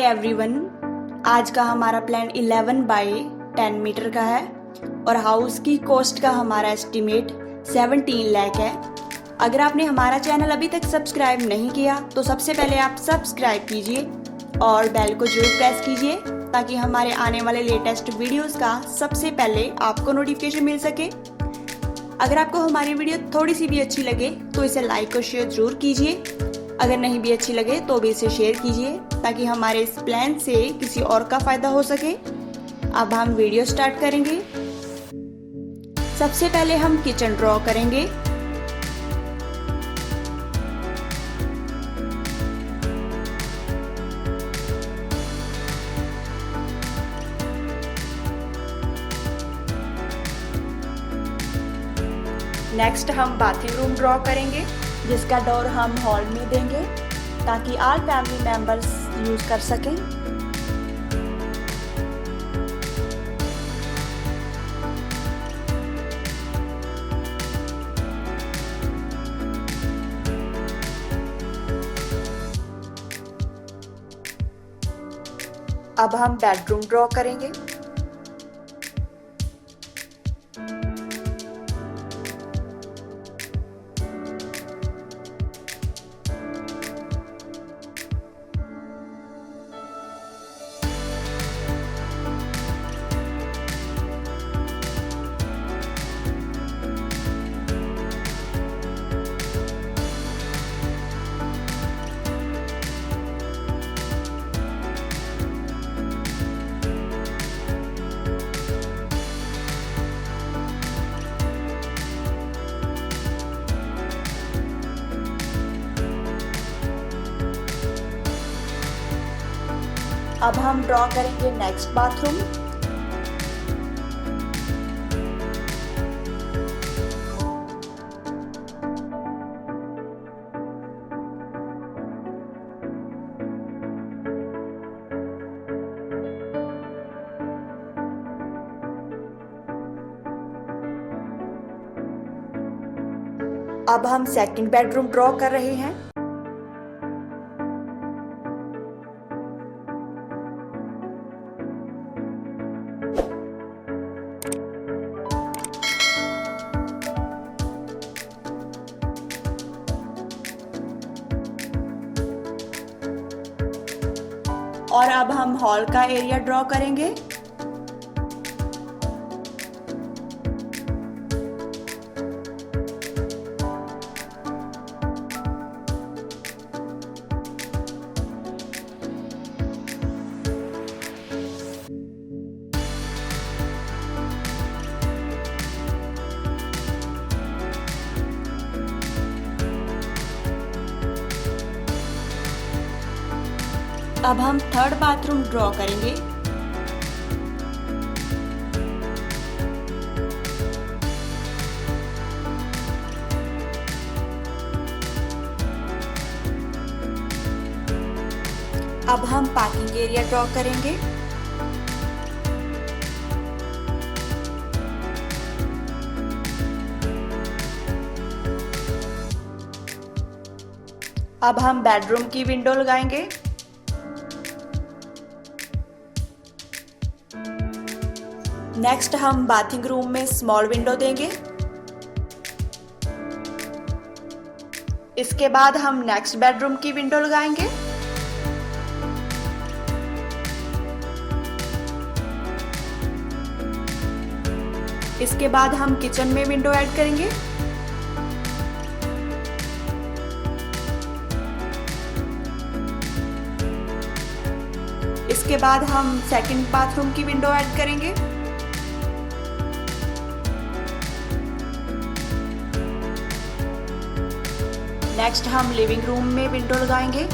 Everyone, आज का हमारा प्लान 11 बाय 10 मीटर का है और हाउस की कॉस्ट का हमारा एस्टिमेट 17 लाख है। अगर आपने हमारा चैनल अभी तक सब्सक्राइब नहीं किया तो सबसे पहले आप सब्सक्राइब कीजिए और बेल को जरूर प्रेस कीजिए ताकि हमारे आने वाले लेटेस्ट वीडियोस का सबसे पहले आपको नोटिफिकेशन मिल सके। अगर आपको हमारी वीडियो थोड़ी सी भी अच्छी लगे तो इसे लाइक और शेयर जरूर कीजिए। अगर नहीं भी अच्छी लगे तो भी इसे शेयर कीजिए ताकि हमारे इस प्लान से किसी और का फायदा हो सके। अब हम वीडियो स्टार्ट करेंगे। सबसे पहले हम किचन ड्रॉ करेंगे। नेक्स्ट हम बाथिंग रूम ड्रॉ करेंगे जिसका डोर हम हॉल में देंगे ताकि ऑल फैमिली मेंबर्स यूज कर सकें। अब हम बेडरूम ड्रॉ करेंगे। अब हम ड्रॉ करेंगे नेक्स्ट बाथरूम। अब हम सेकंड बेडरूम ड्रॉ कर रहे हैं। और अब हम हॉल का एरिया ड्रॉ करेंगे। अब हम थर्ड बाथरूम ड्रॉ करेंगे। अब हम पार्किंग एरिया ड्रॉ करेंगे। अब हम बेडरूम की विंडो लगाएंगे। नेक्स्ट हम बाथिंग रूम में स्मॉल विंडो देंगे। इसके बाद हम नेक्स्ट बेडरूम की विंडो लगाएंगे। इसके बाद हम किचन में विंडो ऐड करेंगे। इसके बाद हम सेकंड बाथरूम की विंडो ऐड करेंगे। नेक्स्ट हम लिविंग रूम में विंडो लगाएंगे।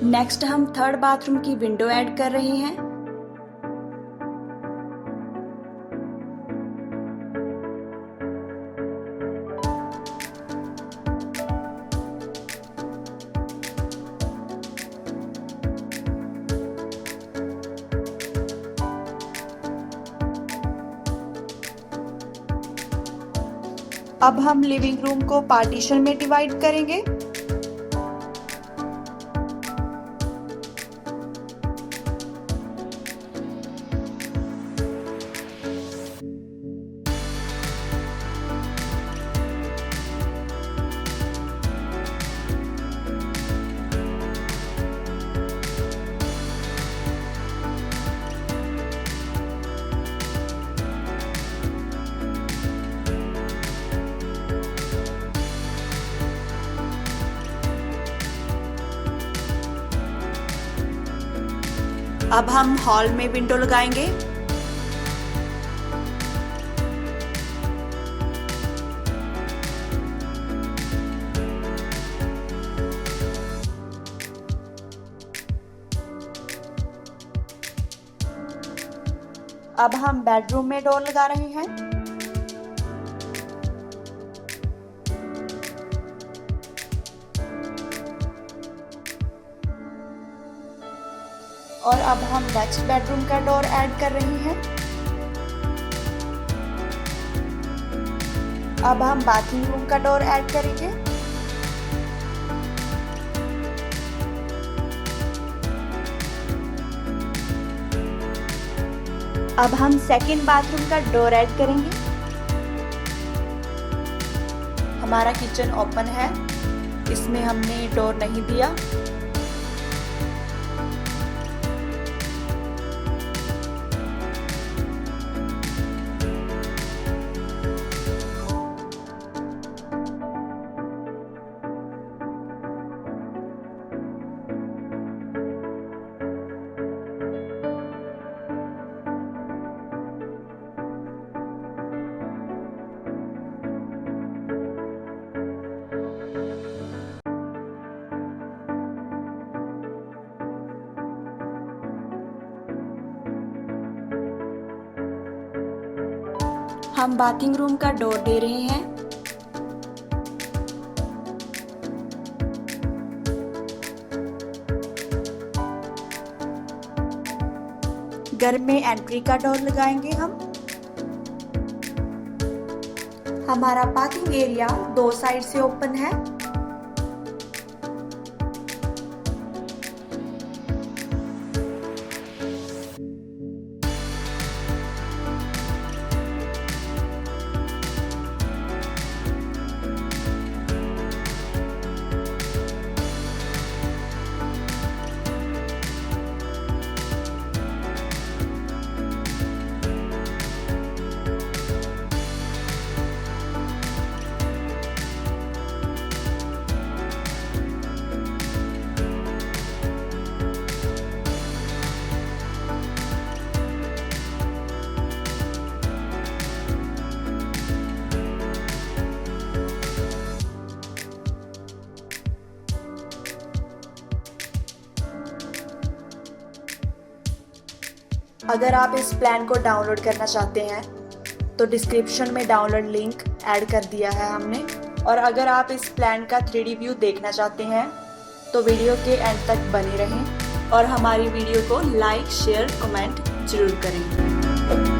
नेक्स्ट हम थर्ड बाथरूम की विंडो ऐड कर रहे हैं। अब हम लिविंग रूम को पार्टीशन में डिवाइड करेंगे। अब हम हॉल में विंडो लगाएंगे। अब हम बेडरूम में डोर लगा रहे हैं। और अब हम नेक्स्ट बेडरूम का डोर ऐड कर रहे हैं। अब हम बाथरूम रूम का डोर ऐड करेंगे। अब हम सेकंड बाथरूम का डोर ऐड करेंगे। हमारा किचन ओपन है, इसमें हमने डोर नहीं दिया। हम बाथिंग रूम का डोर दे रहे हैं। घर में एंट्री का डोर लगाएंगे हम। हमारा पार्किंग एरिया दो साइड से ओपन है। अगर आप इस प्लान को डाउनलोड करना चाहते हैं तो डिस्क्रिप्शन में डाउनलोड लिंक ऐड कर दिया है हमने। और अगर आप इस प्लान का 3D व्यू देखना चाहते हैं तो वीडियो के एंड तक बने रहें और हमारी वीडियो को लाइक, शेयर, कमेंट जरूर करें।